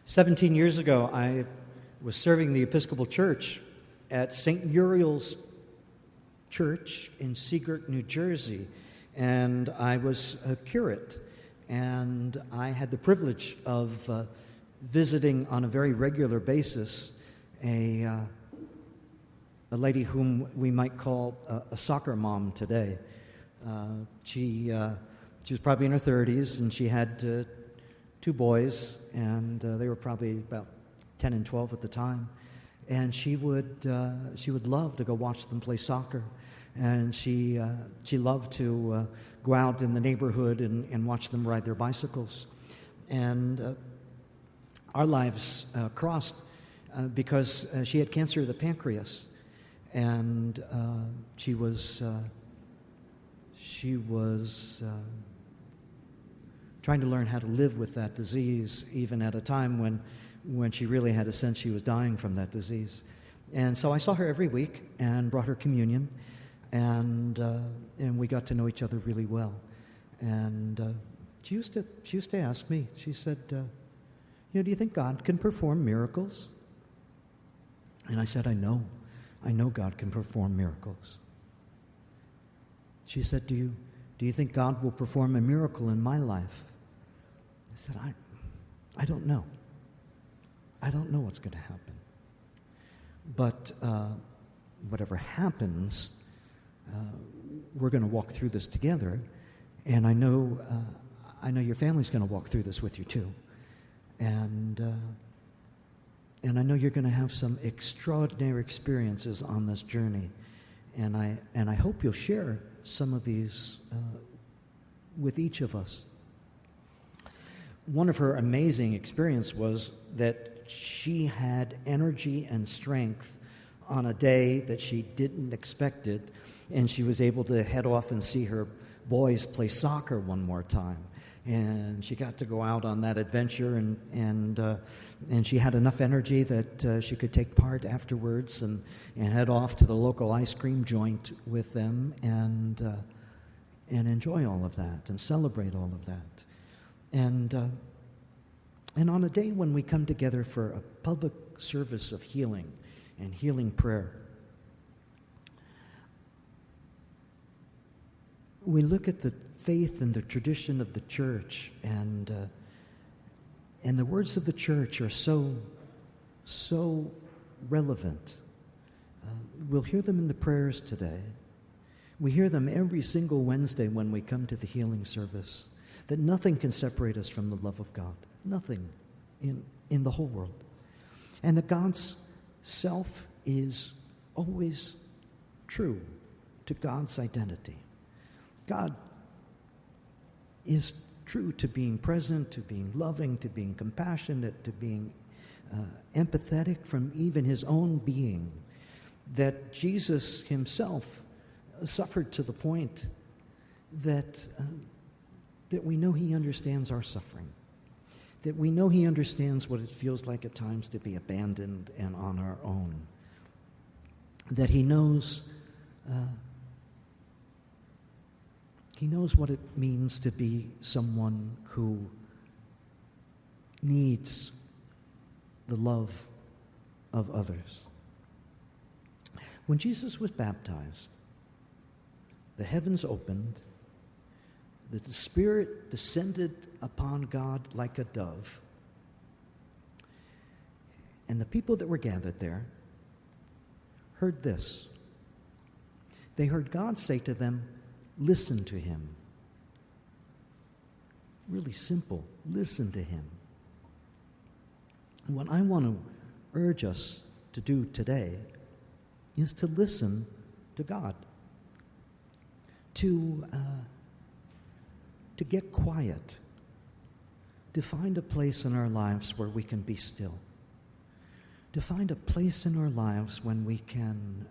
17 years ago, I was serving the Episcopal Church at St. Uriel's Church in Seagirt, New Jersey, and I was a curate, and I had the privilege of visiting on a very regular basis a lady whom we might call a soccer mom today. She was probably in her 30s, and she had two boys, and they were probably about 10 and 12 at the time. And she would love to go watch them play soccer, and she loved to go out in the neighborhood and watch them ride their bicycles. And our lives crossed because she had cancer of the pancreas, and she was trying to learn how to live with that disease, even at a time when she really had a sense she was dying from that disease. And so I saw her every week and brought her communion, and we got to know each other really well. And she used to ask me. She said, "Do you think God can perform miracles?" And I said, "I know God can perform miracles." She said, "Do you think God will perform a miracle in my life?" I said, I don't know. I don't know what's going to happen. But whatever happens, we're going to walk through this together, and I know your family's going to walk through this with you too. And I know you're going to have some extraordinary experiences on this journey, and I hope you'll share some of these with each of us. One of her amazing experience was that she had energy and strength on a day that she didn't expect it, and she was able to head off and see her boys play soccer one more time. And she got to go out on that adventure, and she had enough energy that she could take part afterwards and head off to the local ice cream joint with them and enjoy all of that and celebrate all of that. And on a day when we come together for a public service of healing and healing prayer, we look at the faith and the tradition of the church, and the words of the church are so relevant. We'll hear them in the prayers today. We hear them every single Wednesday when we come to the healing service, that nothing can separate us from the love of God. Nothing in the whole world. And that God's self is always true to God's identity. God is true to being present, to being loving, to being compassionate, to being empathetic from even his own being. That Jesus himself suffered to the point that we know he understands our suffering. That we know he understands what it feels like at times to be abandoned and on our own. That he knows what it means to be someone who needs the love of others. When Jesus was baptized, the heavens opened, the Spirit descended upon God like a dove, and the people that were gathered there heard this. They heard God say to them, "Listen to him." Really simple. Listen to him. What I want to urge us to do today is to listen to God. To get quiet. To find a place in our lives where we can be still. To find a place in our lives when we can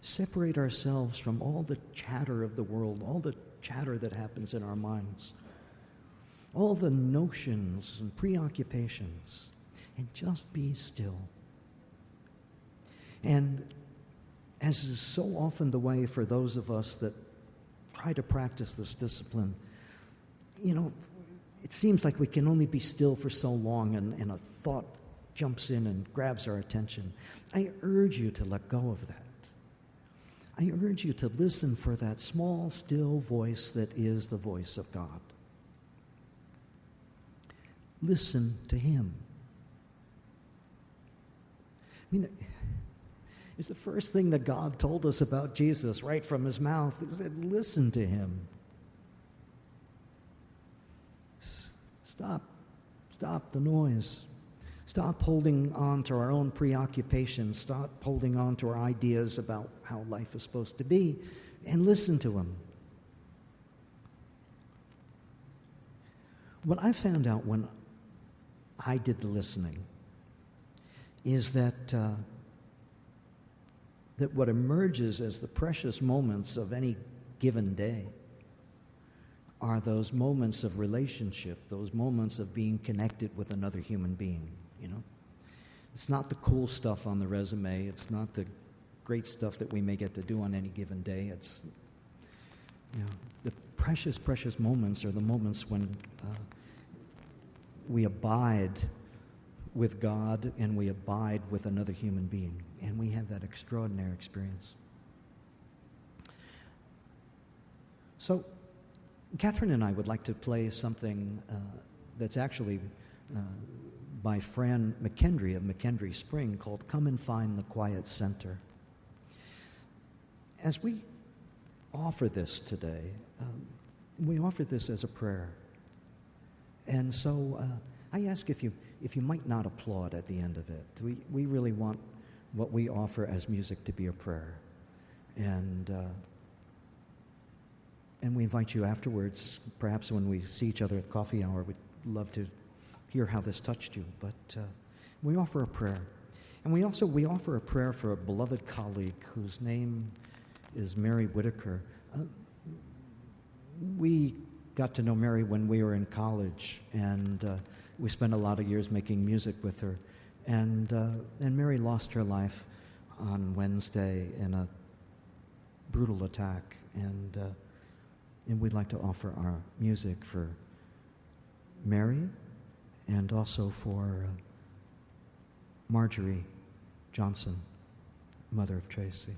separate ourselves from all the chatter of the world, all the chatter that happens in our minds, all the notions and preoccupations, and just be still. And as is so often the way for those of us that try to practice this discipline, it seems like we can only be still for so long, and a thought jumps in and grabs our attention. I urge you to let go of that. I urge you to listen for that small, still voice that is the voice of God. Listen to him. I mean, it's the first thing that God told us about Jesus right from his mouth. He said, listen to him. Stop the noise. Stop holding on to our own preoccupations. Stop holding on to our ideas about how life is supposed to be, and listen to him. What I found out when I did the listening is that what emerges as the precious moments of any given day are those moments of relationship, those moments of being connected with another human being, you know. It's not the cool stuff on the resume. It's not the great stuff that we may get to do on any given day. It's, you know, the precious, precious moments are the moments when we abide with God and we abide with another human being, and we have that extraordinary experience. So, Catherine and I would like to play something that's actually by Fran McKendry of McKendry Spring called Come and Find the Quiet Center. As we offer this today, we offer this as a prayer. And so I ask if you might not applaud at the end of it. We really want what we offer as music to be a prayer. And we invite you afterwards, perhaps when we see each other at coffee hour, we'd love to hear how this touched you. But we offer a prayer. And we offer a prayer for a beloved colleague whose name is Mary Whitaker. We got to know Mary when we were in college, and we spent a lot of years making music with her. And Mary lost her life on Wednesday in a brutal attack. And we'd like to offer our music for Mary and also for Marjorie Johnson, mother of Tracy.